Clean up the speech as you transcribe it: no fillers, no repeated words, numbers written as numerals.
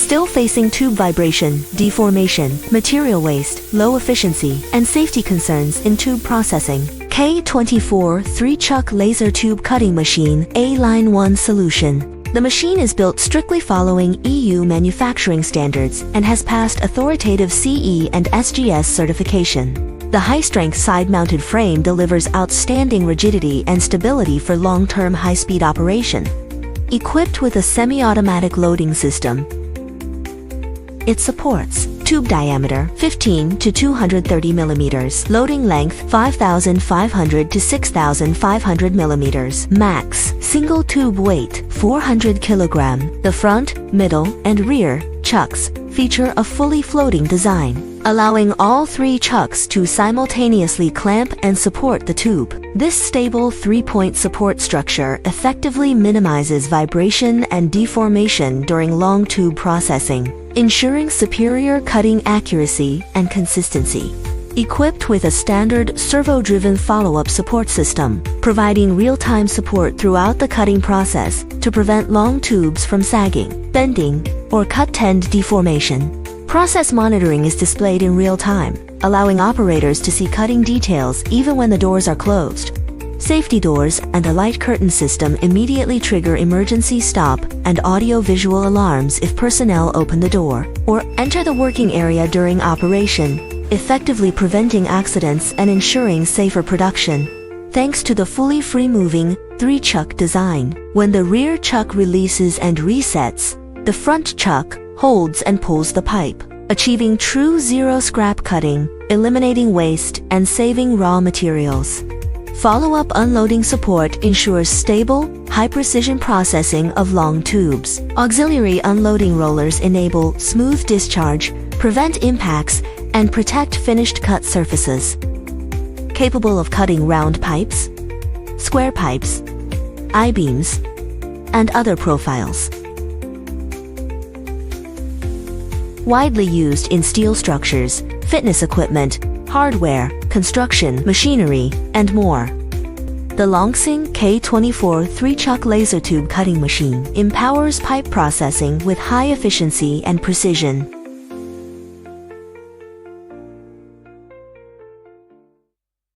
still facing tube vibration, deformation, material waste, low efficiency, and safety concerns in tube processing. K24 3-chuck laser tube cutting machine, A Line 1 solution. The machine is built strictly following EU manufacturing standards and has passed authoritative CE and SGS certification. The high-strength side-mounted frame delivers outstanding rigidity and stability for long-term high-speed operation. Equipped with a semi-automatic loading system, it supports tube diameter 15 to 230 mm, loading length 5,500 to 6,500 mm, max single tube weight 400 kg. The front, middle, and rear chucks feature a fully floating design, allowing all 3 chucks to simultaneously clamp and support the tube. This stable 3-point support structure effectively minimizes vibration and deformation during long tube processing, ensuring superior cutting accuracy and consistency. Equipped with a standard servo-driven follow-up support system, providing real-time support throughout the cutting process to prevent long tubes from sagging, bending, or cut-tend deformation. Process monitoring is displayed in real time, allowing operators to see cutting details even when the doors are closed. Safety doors and a light curtain system immediately trigger emergency stop and audio-visual alarms if personnel open the door or enter the working area during operation, effectively preventing accidents and ensuring safer production. Thanks to the fully free-moving 3-chuck design, when the rear chuck releases and resets, the front chuck holds and pulls the pipe, achieving true zero scrap cutting, eliminating waste and saving raw materials. Follow-up unloading support ensures stable, high-precision processing of long tubes. Auxiliary unloading rollers enable smooth discharge, prevent impacts, and protect finished cut surfaces. Capable of cutting round pipes, square pipes, I-beams, and other profiles. Widely used in steel structures, fitness equipment, hardware, construction, machinery, and more. The Longsing K24 3-chuck laser tube cutting machine empowers pipe processing with high efficiency and precision.